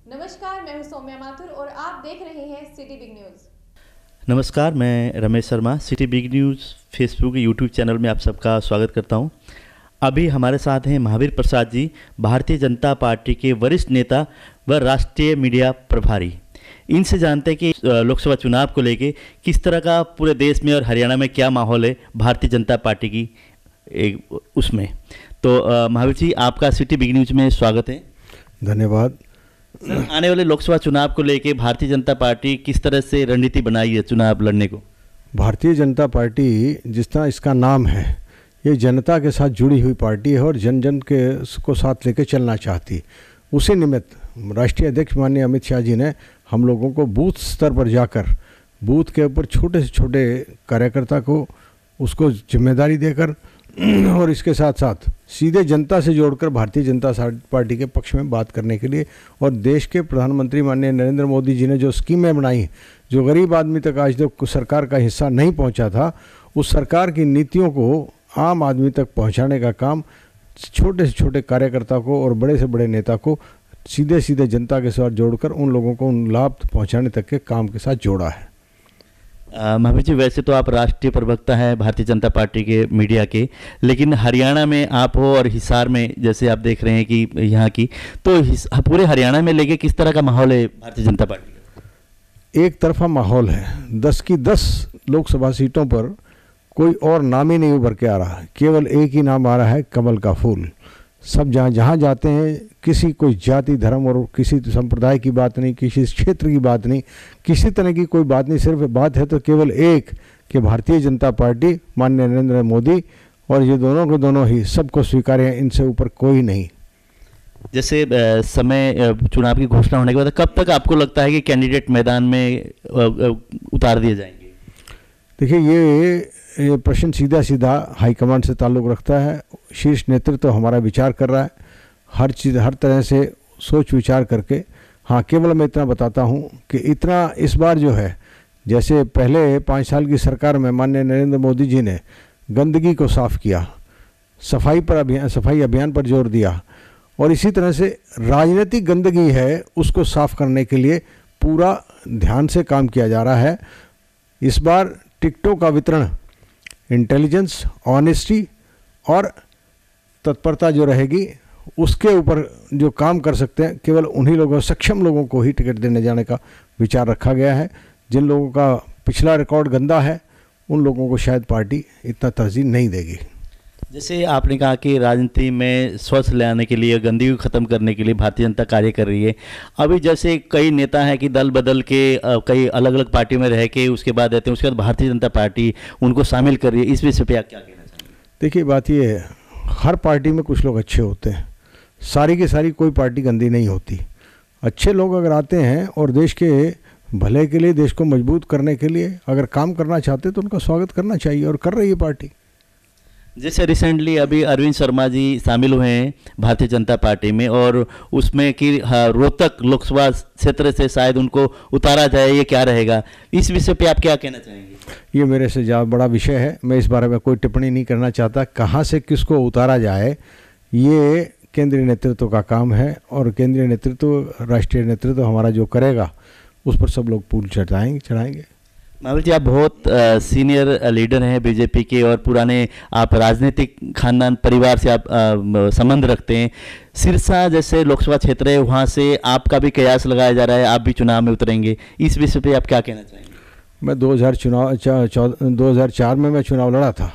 नमस्कार, मैं हूं सौम्या माथुर और आप देख रहे हैं सिटी बिग न्यूज़। नमस्कार, मैं Ramesh Sharma city big news Facebook YouTube channel में आप सबका स्वागत करता हूं। अभी हमारे साथ हैं महावीर प्रसाद जी, भारतीय जनता पार्टी के वरिष्ठ नेता व राष्ट्रीय मीडिया प्रभारी। इनसे जानते हैं कि लोकसभा चुनाव को लेके किस तरह का पूरे देश में और हरियाणा में क्या माहौल है भारतीय जनता पार्टी की उसमें। तो महावीर जी, आपका सिटी बिग न्यूज़ में स्वागत है। धन्यवाद। सर, आने वाले लोकसभा चुनाव को लेके भारतीय जनता पार्टी किस तरह से रणनीति बनाई है चुनाव लड़ने को? भारतीय जनता पार्टी, जिस तरह इसका नाम है, ये जनता के साथ जुड़ी हुई पार्टी है और जन जन के को साथ लेकर चलना चाहती। उसी निमित्त राष्ट्रीय अध्यक्ष माननीय अमित शाह जी ने हम लोगों को बूथ स्तर पर जाकर बूथ के ऊपर छोटे से छोटे कार्यकर्ता को उसको जिम्मेदारी देकर और इसके साथ साथ सीधे जनता से जोड़कर भारतीय जनता पार्टी के पक्ष में बात करने के लिए, और देश के प्रधानमंत्री माननीय नरेंद्र मोदी जी ने जो स्कीमें बनाई, जो गरीब आदमी तक आज तक सरकार का हिस्सा नहीं पहुंचा था, उस सरकार की नीतियों को आम आदमी तक पहुंचाने का काम छोटे से छोटे कार्यकर्ता को और बड़े से बड़े नेता को सीधे सीधे जनता के साथ जोड़कर उन लोगों को उन लाभ पहुँचाने तक के काम के साथ जोड़ा है। महावीर जी, वैसे तो आप राष्ट्रीय प्रवक्ता हैं भारतीय जनता पार्टी के मीडिया के, लेकिन हरियाणा में आप हो और हिसार में जैसे आप देख रहे हैं कि यहाँ की, तो पूरे हरियाणा में लेके किस तरह का माहौल है भारतीय जनता पार्टी का? एक तरफा माहौल है। 10 की 10 लोकसभा सीटों पर कोई और नाम ही नहीं उभर के आ रहा है, केवल एक ही नाम आ रहा है, कमल का फूल। सब जहाँ जाते हैं, किसी कोई जाति धर्म और किसी संप्रदाय की बात नहीं, किसी क्षेत्र की बात नहीं, किसी तरह की कोई बात नहीं, सिर्फ बात है तो केवल एक कि भारतीय जनता पार्टी माननीय नरेंद्र मोदी, और ये दोनों के दोनों ही सबको स्वीकार्य हैं, इनसे ऊपर कोई नहीं। जैसे समय चुनाव की घोषणा होने के बाद कब तक आपको लगता है कि कैंडिडेट मैदान में उतार दिए जाएंगे? देखिए, ये प्रश्न सीधा सीधा हाईकमांड से ताल्लुक़ रखता है। शीर्ष नेतृत्व तो हमारा विचार कर रहा है, हर चीज़ हर तरह से सोच विचार करके। हाँ, केवल मैं इतना बताता हूँ कि इतना इस बार जो है, जैसे पहले 5 साल की सरकार में माननीय नरेंद्र मोदी जी ने गंदगी को साफ़ किया, सफाई अभियान पर जोर दिया, और इसी तरह से राजनीतिक गंदगी है उसको साफ़ करने के लिए पूरा ध्यान से काम किया जा रहा है। इस बार टिकटों का वितरण इंटेलिजेंस, ऑनेस्टी और तत्परता जो रहेगी, उसके ऊपर जो काम कर सकते हैं, केवल उन्हीं लोगों, सक्षम लोगों को ही टिकट देने जाने का विचार रखा गया है। जिन लोगों का पिछला रिकॉर्ड गंदा है, उन लोगों को शायद पार्टी इतना तरजीह नहीं देगी। जैसे आपने कहा कि राजनीति में स्वच्छ ले आने के लिए, गंदगी को ख़त्म करने के लिए भारतीय जनता कार्य कर रही है। अभी जैसे कई नेता हैं कि दल बदल के कई अलग अलग पार्टी में रह के उसके बाद रहते हैं, उसके बाद भारतीय जनता पार्टी उनको शामिल कर रही है। इस विषय पे आप क्या कहना चाहेंगे? देखिए, बात ये है, हर पार्टी में कुछ लोग अच्छे होते हैं, सारी की सारी कोई पार्टी गंदी नहीं होती। अच्छे लोग अगर आते हैं और देश के भले के लिए, देश को मजबूत करने के लिए अगर काम करना चाहते हैं, तो उनका स्वागत करना चाहिए, और कर रही है पार्टी। जैसे रिसेंटली अभी अरविंद शर्मा जी शामिल हुए हैं भारतीय जनता पार्टी में, और उसमें कि रोहतक लोकसभा क्षेत्र से शायद उनको उतारा जाए, ये क्या रहेगा? इस विषय पे आप क्या कहना चाहेंगे? ये मेरे से ज़्यादा बड़ा विषय है, मैं इस बारे में कोई टिप्पणी नहीं करना चाहता। कहाँ से किसको उतारा जाए, ये केंद्रीय नेतृत्व का काम है, और केंद्रीय नेतृत्व, राष्ट्रीय नेतृत्व हमारा जो करेगा, उस पर सब लोग फूल चढ़ाएंगे। महावीर जी, आप बहुत सीनियर लीडर हैं बीजेपी के, और पुराने आप राजनीतिक खानदान परिवार से आप संबंध रखते हैं। सिरसा जैसे लोकसभा क्षेत्र है, वहाँ से आपका भी कयास लगाया जा रहा है, आप भी चुनाव में उतरेंगे। इस विषय पे आप क्या कहना चाहेंगे? मैं 2004 में मैं चुनाव लड़ा था,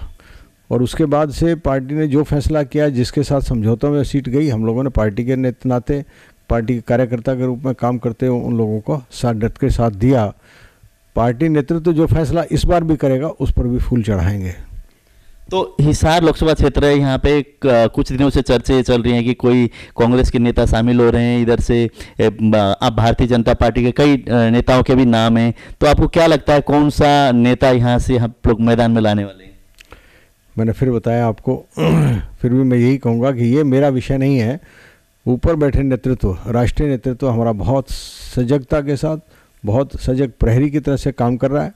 और उसके बाद से पार्टी ने जो फैसला किया, जिसके साथ समझौतों में सीट गई, हम लोगों ने पार्टी के नाते, पार्टी के कार्यकर्ता के रूप में काम करते हुए उन लोगों को साथ डट के साथ दिया। पार्टी नेतृत्व जो फैसला इस बार भी करेगा, उस पर भी फूल चढ़ाएंगे। तो हिसार लोकसभा क्षेत्र है, यहाँ पे कुछ दिनों से चर्चे चल रही हैं कि कोई कांग्रेस के नेता शामिल हो रहे हैं, इधर से आप भारतीय जनता पार्टी के कई नेताओं के भी नाम हैं। तो आपको क्या लगता है, कौन सा नेता यहाँ से हम लोग मैदान में लाने वाले हैं? मैंने फिर बताया आपको, फिर भी मैं यही कहूँगा कि ये मेरा विषय नहीं है। ऊपर बैठे नेतृत्व, राष्ट्रीय नेतृत्व हमारा बहुत सजगता के साथ, बहुत सजग प्रहरी की तरह से काम कर रहा है,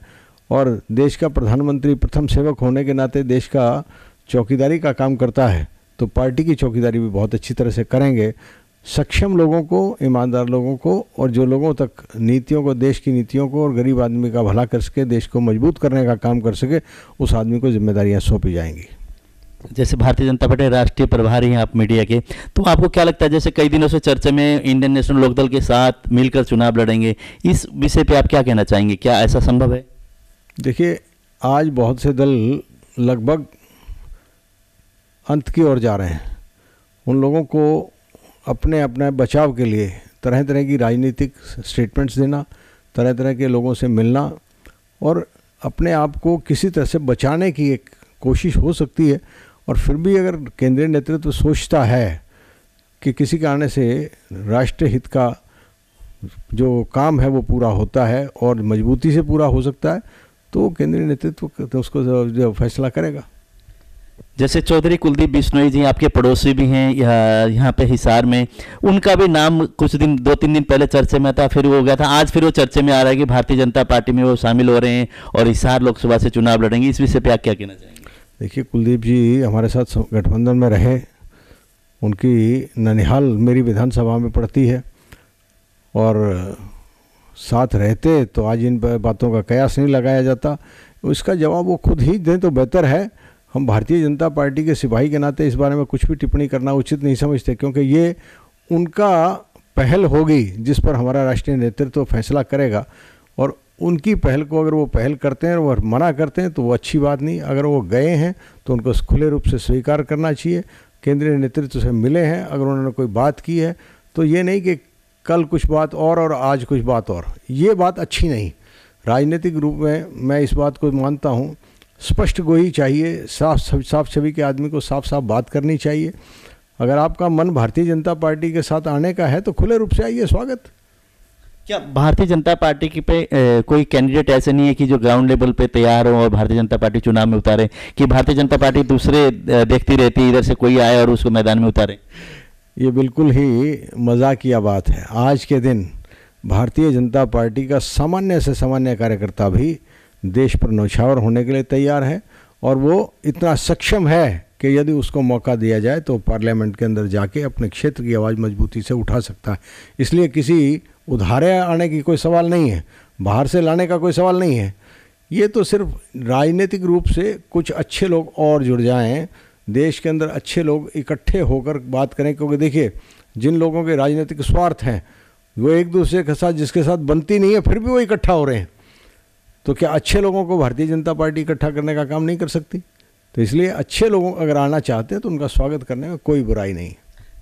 और देश का प्रधानमंत्री प्रथम सेवक होने के नाते देश का चौकीदारी का काम करता है, तो पार्टी की चौकीदारी भी बहुत अच्छी तरह से करेंगे। सक्षम लोगों को, ईमानदार लोगों को, और जो लोगों तक नीतियों को, देश की नीतियों को और गरीब आदमी का भला कर सके, देश को मजबूत करने का काम कर सके, उस आदमी को जिम्मेदारियां सौंपी जाएंगी। जैसे भारतीय जनता पार्टी राष्ट्रीय प्रभारी हैं आप मीडिया के, तो आपको क्या लगता है, जैसे कई दिनों से चर्चा में इंडियन नेशनल लोकदल के साथ मिलकर चुनाव लड़ेंगे, इस विषय पे आप क्या कहना चाहेंगे, क्या ऐसा संभव है? देखिए, आज बहुत से दल लगभग अंत की ओर जा रहे हैं। उन लोगों को अपने अपने बचाव के लिए तरह तरह की राजनीतिक स्टेटमेंट्स देना, तरह तरह के लोगों से मिलना और अपने आप को किसी तरह से बचाने की एक कोशिश हो सकती है। और फिर भी अगर केंद्रीय नेतृत्व सोचता है कि किसी कारण से राष्ट्रीय हित का जो काम है वो पूरा होता है और मजबूती से पूरा हो सकता है, तो केंद्रीय नेतृत्व तो उसको जो फैसला करेगा। जैसे चौधरी कुलदीप बिश्नोई जी आपके पड़ोसी भी हैं यहाँ पे हिसार में, उनका भी नाम कुछ दिन 2-3 दिन पहले चर्चे में था, फिर वो हो गया था, आज फिर वो चर्चे में आ रहा है कि भारतीय जनता पार्टी में वो शामिल हो रहे हैं और हिसार लोकसभा से चुनाव लड़ेंगे। इस विषय पे आप क्या कहना चाहेंगे? देखिए, कुलदीप जी हमारे साथ गठबंधन में रहे, उनकी ननिहाल मेरी विधानसभा में पड़ती है और साथ रहते तो आज इन बातों का कयास नहीं लगाया जाता। इसका जवाब वो खुद ही दें तो बेहतर है। हम भारतीय जनता पार्टी के सिपाही के नाते इस बारे में कुछ भी टिप्पणी करना उचित नहीं समझते, क्योंकि ये उनका पहल होगी जिस पर हमारा राष्ट्रीय नेतृत्व फैसला करेगा। और उनकी पहल को अगर वो पहल करते हैं और मना करते हैं तो वो अच्छी बात नहीं। अगर वो गए हैं तो उनको खुले रूप से स्वीकार करना चाहिए। केंद्रीय नेतृत्व से मिले हैं, अगर उन्होंने कोई बात की है तो ये नहीं कि कल कुछ बात और आज कुछ बात और, ये बात अच्छी नहीं। राजनीतिक रूप में मैं इस बात को मानता हूँ, स्पष्ट गोई चाहिए, साफ छवि के आदमी को साफ साफ बात करनी चाहिए। अगर आपका मन भारतीय जनता पार्टी के साथ आने का है तो खुले रूप से आइए, स्वागत। क्या भारतीय जनता पार्टी की पे कोई कैंडिडेट ऐसे नहीं है कि जो ग्राउंड लेवल पे तैयार हो और भारतीय जनता पार्टी चुनाव में उतारे, कि भारतीय जनता पार्टी दूसरे देखती रहती है, इधर से कोई आए और उसको मैदान में उतारे? ये बिल्कुल ही मजाकिया बात है। आज के दिन भारतीय जनता पार्टी का सामान्य से सामान्य कार्यकर्ता भी देश पर न्यौछावर होने के लिए तैयार है और वो इतना सक्षम है कि यदि उसको मौका दिया जाए तो पार्लियामेंट के अंदर जाके अपने क्षेत्र की आवाज़ मजबूती से उठा सकता है। इसलिए किसी उधारे आने की कोई सवाल नहीं है, बाहर से लाने का कोई सवाल नहीं है। ये तो सिर्फ राजनीतिक रूप से कुछ अच्छे लोग और जुड़ जाएं, देश के अंदर अच्छे लोग इकट्ठे होकर बात करें। क्योंकि देखिए, जिन लोगों के राजनीतिक स्वार्थ हैं वो एक दूसरे के साथ जिसके साथ बनती नहीं है फिर भी वो इकट्ठा हो रहे हैं, तो क्या अच्छे लोगों को भारतीय जनता पार्टी इकट्ठा करने का काम नहीं कर सकती? तो इसलिए अच्छे लोगों अगर आना चाहते हैं तो उनका स्वागत करने में कोई बुराई नहीं।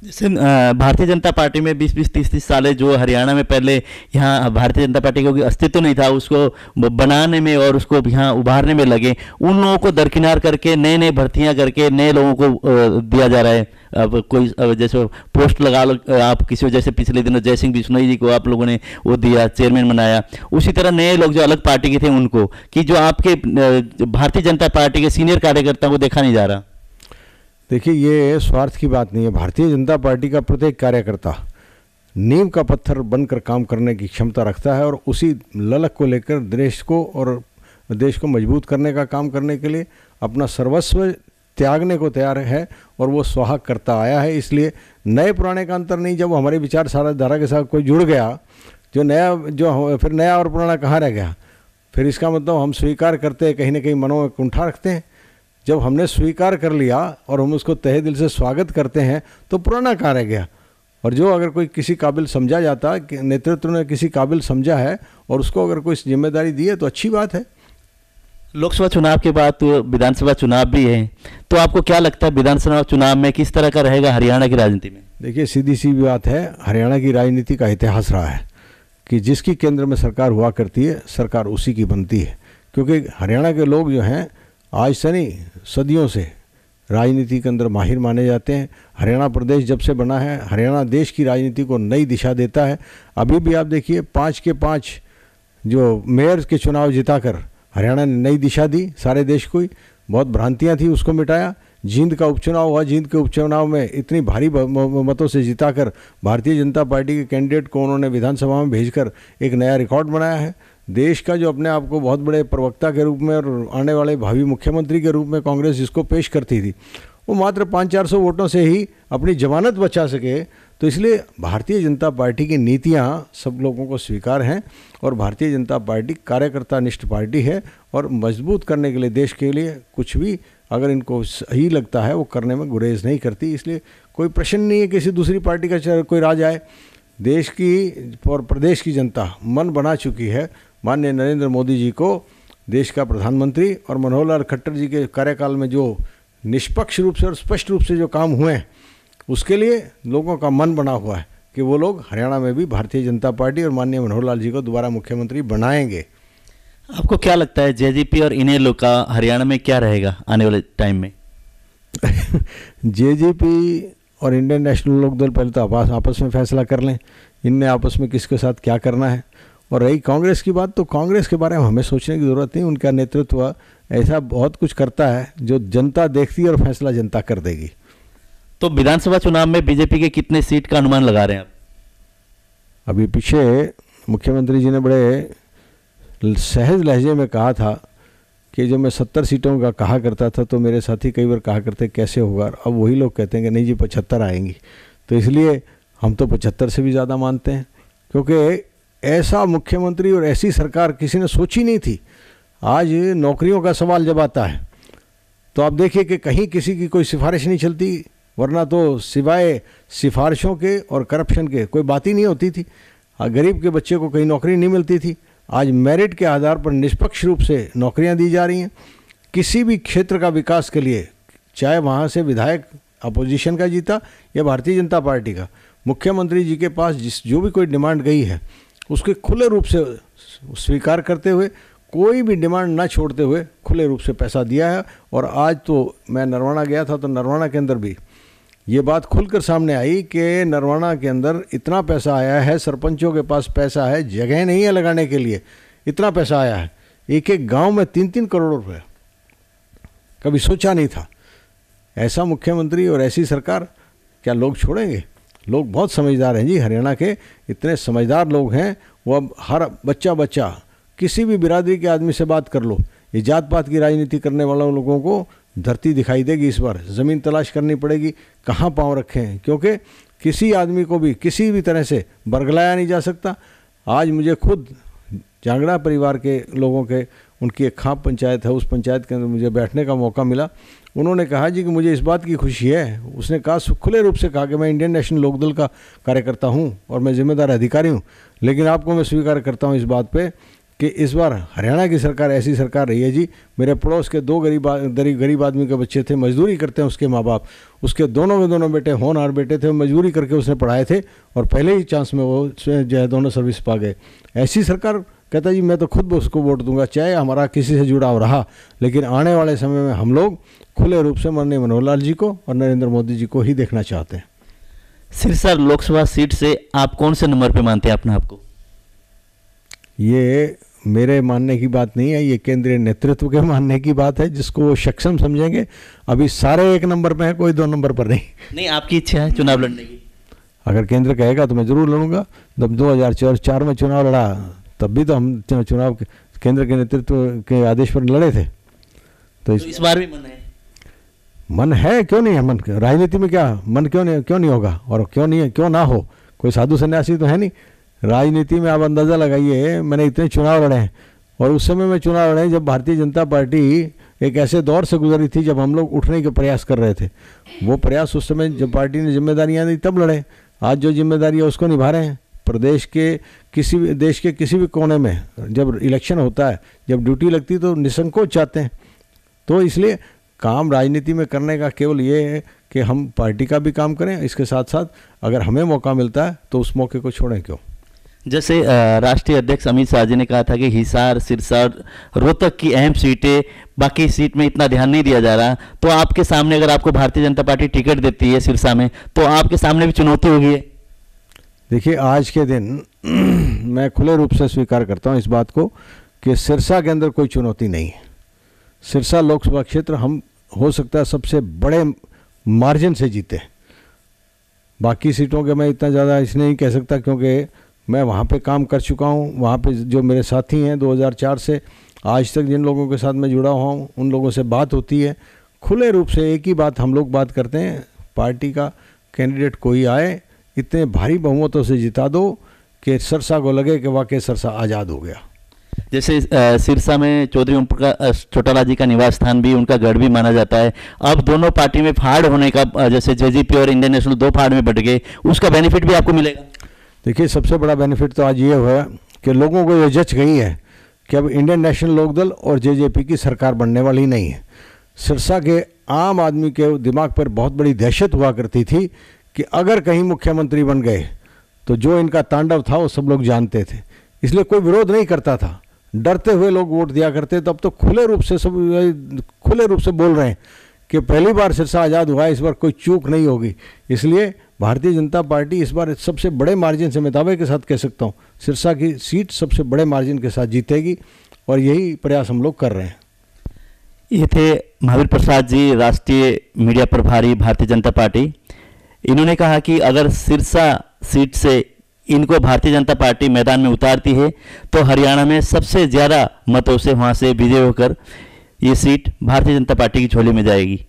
जैसे भारतीय जनता पार्टी में 20-20, 30-30 साल जो हरियाणा में पहले यहाँ भारतीय जनता पार्टी का कोई अस्तित्व नहीं था, उसको बनाने में और उसको यहाँ उभारने में लगे, उन लोगों को दरकिनार करके नए नए भर्तियाँ करके नए लोगों को दिया जा रहा है। अब कोई जैसे पोस्ट लगा लो आप किसी, जैसे पिछले दिनों जयसिंह बिश्नोई जी को आप लोगों ने वो दिया, चेयरमैन बनाया, उसी तरह नए लोग जो अलग पार्टी के थे उनको, कि जो आपके भारतीय जनता पार्टी के सीनियर कार्यकर्ताओं को देखा नहीं जा रहा। देखिए, ये स्वार्थ की बात नहीं है। भारतीय जनता पार्टी का प्रत्येक कार्यकर्ता नींव का पत्थर बनकर काम करने की क्षमता रखता है और उसी ललक को लेकर देश को मजबूत करने का काम करने के लिए अपना सर्वस्व त्यागने को तैयार है और वो सुहाग करता आया है। इसलिए नए पुराने का अंतर नहीं। जब हमारे विचारधारा के साथ कोई जुड़ गया, फिर नया और पुराना कहाँ रह गया? फिर इसका मतलब हम स्वीकार करते हैं, कहीं ना कहीं मनों में कुंठा रखते हैं। जब हमने स्वीकार कर लिया और हम उसको तहे दिल से स्वागत करते हैं तो पुराना कहाँ रह गया? और जो अगर कोई किसी काबिल समझा जाता, नेतृत्व ने किसी काबिल समझा है और उसको अगर कोई जिम्मेदारी दी है तो अच्छी बात है। लोकसभा चुनाव के बाद तो विधानसभा चुनाव भी है, तो आपको क्या लगता है विधानसभा चुनाव में किस तरह का रहेगा हरियाणा की राजनीति में? देखिए, सीधी सी बात है, हरियाणा की राजनीति का इतिहास रहा है कि जिसकी केंद्र में सरकार हुआ करती है सरकार उसी की बनती है। क्योंकि हरियाणा के लोग जो हैं आज से नहीं, सदियों से राजनीति के अंदर माहिर माने जाते हैं। हरियाणा प्रदेश जब से बना है, हरियाणा देश की राजनीति को नई दिशा देता है। अभी भी आप देखिए, 5 के 5 जो मेयर के चुनाव जिताकर हरियाणा ने नई दिशा दी सारे देश को। बहुत भ्रांतियां थी, उसको मिटाया। जींद का उपचुनाव हुआ, जींद के उपचुनाव में इतनी भारी मतों से जिताकर भारतीय जनता पार्टी के कैंडिडेट को उन्होंने विधानसभा में भेजकर एक नया रिकॉर्ड बनाया है। देश का जो अपने आप को बहुत बड़े प्रवक्ता के रूप में और आने वाले भावी मुख्यमंत्री के रूप में कांग्रेस जिसको पेश करती थी, वो मात्र 500-400 वोटों से ही अपनी जमानत बचा सके। तो इसलिए भारतीय जनता पार्टी की नीतियाँ सब लोगों को स्वीकार हैं और भारतीय जनता पार्टी कार्यकर्ता निष्ठ पार्टी है और मजबूत करने के लिए देश के लिए कुछ भी अगर इनको सही लगता है वो करने में गुरेज नहीं करती। इसलिए कोई प्रश्न नहीं है किसी दूसरी पार्टी का कोई राज आए। देश की और प्रदेश की जनता मन बना चुकी है माननीय नरेंद्र मोदी जी को देश का प्रधानमंत्री और मनोहर लाल खट्टर जी के कार्यकाल में जो निष्पक्ष रूप से और स्पष्ट रूप से जो काम हुए हैं उसके लिए लोगों का मन बना हुआ है कि वो लोग हरियाणा में भी भारतीय जनता पार्टी और माननीय मनोहर लाल जी को दोबारा मुख्यमंत्री बनाएंगे। आपको क्या लगता है जेजेपी और इनेलो का हरियाणा में क्या रहेगा आने वाले टाइम में? जेजेपी और इंडियन नेशनल लोकदल पहले तो आपस में फैसला कर लें इनने आपस में किसके साथ क्या करना है। और रही कांग्रेस की बात, तो कांग्रेस के बारे में हमें सोचने की ज़रूरत नहीं। उनका नेतृत्व ऐसा बहुत कुछ करता है जो जनता देखती है और फैसला जनता कर देगी। तो विधानसभा चुनाव में बीजेपी के कितने सीट का अनुमान लगा रहे हैं आप? अभी पीछे मुख्यमंत्री जी ने बड़े सहज लहजे में कहा था कि जब मैं 70 सीटों का कहा करता था तो मेरे साथी कई बार कहा करते कैसे होगा, अब वही लोग कहते हैं कि नहीं जी 75 आएंगी। तो इसलिए हम तो 75 से भी ज़्यादा मानते हैं, क्योंकि ऐसा मुख्यमंत्री और ऐसी सरकार किसी ने सोची नहीं थी। आज नौकरियों का सवाल जब आता है तो आप देखिए कि कहीं किसी की कोई सिफारिश नहीं चलती, वरना तो सिवाय सिफारिशों के और करप्शन के कोई बात ही नहीं होती थी। गरीब के बच्चे को कहीं नौकरी नहीं मिलती थी। आज मेरिट के आधार पर निष्पक्ष रूप से नौकरियां दी जा रही हैं। किसी भी क्षेत्र का विकास के लिए, चाहे वहाँ से विधायक अपोजिशन का जीता या भारतीय जनता पार्टी का, मुख्यमंत्री जी के पास जो भी कोई डिमांड गई है उसके खुले रूप से स्वीकार करते हुए, कोई भी डिमांड ना छोड़ते हुए खुले रूप से पैसा दिया है। और आज तो मैं नरवाना गया था तो नरवाना के अंदर भी ये बात खुलकर सामने आई कि नरवाना के अंदर इतना पैसा आया है, सरपंचों के पास पैसा है, जगह नहीं है लगाने के लिए, इतना पैसा आया है। एक एक गांव में 3-3 करोड़ रुपए, कभी सोचा नहीं था। ऐसा मुख्यमंत्री और ऐसी सरकार क्या लोग छोड़ेंगे? लोग बहुत समझदार हैं जी, हरियाणा के इतने समझदार लोग हैं। वो अब हर बच्चा किसी भी बिरादरी के आदमी से बात कर लो, ये जात पात की राजनीति करने वालों लोगों को धरती दिखाई देगी। इस बार ज़मीन तलाश करनी पड़ेगी कहाँ पाँव रखे हैं, क्योंकि किसी आदमी को भी किसी भी तरह से बरगलाया नहीं जा सकता। आज मुझे खुद जांगड़ा परिवार के लोगों के, उनकी एक खाप पंचायत है, उस पंचायत के अंदर मुझे बैठने का मौका मिला। उन्होंने कहा जी कि मुझे इस बात की खुशी है, उसने कहा खुले रूप से कहा कि मैं इंडियन नेशनल लोकदल का कार्यकर्ता हूँ और मैं जिम्मेदार अधिकारी हूँ, लेकिन आपको मैं स्वीकार करता हूँ इस बात पे कि इस बार हरियाणा की सरकार ऐसी सरकार रही है जी। मेरे पड़ोस के 2 गरीब आदमी के बच्चे थे, मजदूरी करते हैं उसके माँ बाप, उसके दोनों के दोनों बेटे होनहार बेटे थे, मजदूरी करके उसने पढ़ाए थे और पहले ही चांस में वो जो है दोनों सर्विस पा गए। ऐसी सरकार कहता जी मैं तो खुद उसको वोट दूंगा, चाहे हमारा किसी से जुड़ाव रहा, लेकिन आने वाले समय में हम लोग खुले रूप से माननीय मनोहर लाल जी को और नरेंद्र मोदी जी को ही देखना चाहते हैं। सिरसा लोकसभा सीट से आप कौन से नंबर पे मानते हैं अपने आप को? ये मेरे मानने की बात नहीं है, ये केंद्रीय नेतृत्व के मानने की बात है, जिसको वो सक्षम समझेंगे। अभी सारे 1 नंबर पे हैं, कोई 2 नंबर पर नहीं। आपकी इच्छा है चुनाव लड़ने की? अगर केंद्र कहेगा तो मैं ज़रूर लड़ूंगा। जब 2004 में चुनाव लड़ा तब भी तो हम चुनाव केंद्र के नेतृत्व के आदेश पर लड़े थे। तो इस बार भी मन है? मन है, क्यों नहीं है मन? राजनीति में क्या मन क्यों नहीं होगा, और क्यों ना हो? कोई साधु सन्यासी तो है नहीं। राजनीति में आप अंदाज़ा लगाइए, मैंने इतने चुनाव लड़े हैं और उस समय में चुनाव लड़े जब भारतीय जनता पार्टी एक ऐसे दौर से गुजरी थी जब हम लोग उठने के प्रयास कर रहे थे। वो प्रयास उस समय जब पार्टी ने जिम्मेदारियां दी तब लड़े। आज जो जिम्मेदारी है उसको निभा रहे हैं। प्रदेश के देश के किसी भी कोने में जब इलेक्शन होता है, जब ड्यूटी लगती है तो निसंकोच जाते हैं। तो इसलिए काम राजनीति में करने का केवल ये है कि हम पार्टी का भी काम करें, इसके साथ साथ अगर हमें मौका मिलता है तो उस मौके को छोड़ें क्यों। जैसे राष्ट्रीय अध्यक्ष अमित शाह जी ने कहा था कि हिसार, सिरसा, रोहतक की अहम सीटें, बाकी सीट में इतना ध्यान नहीं दिया जा रहा, तो आपके सामने अगर आपको भारतीय जनता पार्टी टिकट देती है सिरसा में तो आपके सामने भी चुनौती होगी? देखिए आज के दिन मैं खुले रूप से स्वीकार करता हूँ इस बात को कि सिरसा के अंदर कोई चुनौती नहीं है। सिरसा लोकसभा क्षेत्र हम हो सकता है सबसे बड़े मार्जिन से जीते। बाकी सीटों के मैं इतना ज़्यादा इसलिए नहीं कह सकता क्योंकि मैं वहाँ पे काम कर चुका हूँ। वहाँ पे जो मेरे साथी हैं 2004 से आज तक जिन लोगों के साथ मैं जुड़ा हुआ हूँ उन लोगों से बात होती है खुले रूप से। एक ही बात हम लोग बात करते हैं, पार्टी का कैंडिडेट कोई आए इतने भारी बहुमतों से जिता दो कि सिरसा को लगे कि वाकई सिरसा आज़ाद हो गया। जैसे सिरसा में चौधरी ओम प्रकाश चौटाला जी का निवास स्थान भी, उनका गढ़ भी माना जाता है। अब दोनों पार्टी में फाड़ होने का, जैसे जेजेपी और इंडियन नेशनल दो फाड़ में बट गए, उसका बेनिफिट भी आपको मिलेगा? देखिए, सबसे बड़ा बेनिफिट तो आज ये हुआ कि लोगों को ये जच गई है कि अब इंडियन नेशनल लोकदल और जेजेपी की सरकार बनने वाली नहीं है। सिरसा के आम आदमी के दिमाग पर बहुत बड़ी दहशत हुआ करती थी कि अगर कहीं मुख्यमंत्री बन गए तो जो इनका तांडव था वो सब लोग जानते थे, इसलिए कोई विरोध नहीं करता था, डरते हुए लोग वोट दिया करते। तो अब तो खुले रूप से बोल रहे हैं कि पहली बार सिरसा आज़ाद हुआ है, इस बार कोई चूक नहीं होगी। इसलिए भारतीय जनता पार्टी इस बार सबसे बड़े मार्जिन से, मैं दावे के साथ कह सकता हूँ, सिरसा की सीट सबसे बड़े मार्जिन के साथ जीतेगी और यही प्रयास हम लोग कर रहे हैं। ये थे महावीर प्रसाद जी, राष्ट्रीय मीडिया प्रभारी भारतीय जनता पार्टी। इन्होंने कहा कि अगर सिरसा सीट से इनको भारतीय जनता पार्टी मैदान में उतारती है तो हरियाणा में सबसे ज़्यादा मतों से वहाँ से विजय होकर ये सीट भारतीय जनता पार्टी की झोली में जाएगी।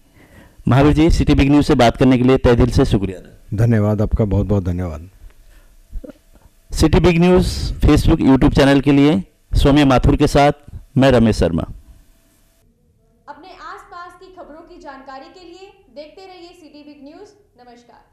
Mahavir ji, city big news से बात करने के लिए तहे दिल से शुक्रिया। धन्यवाद, आपका बहुत बहुत धन्यवाद। City big news Facebook YouTube channel के लिए सौम्या माथुर के साथ मैं रमेश शर्मा। अपने आसपास की खबरों की जानकारी के लिए देखते रहिए सिटी बिग न्यूज़। नमस्कार।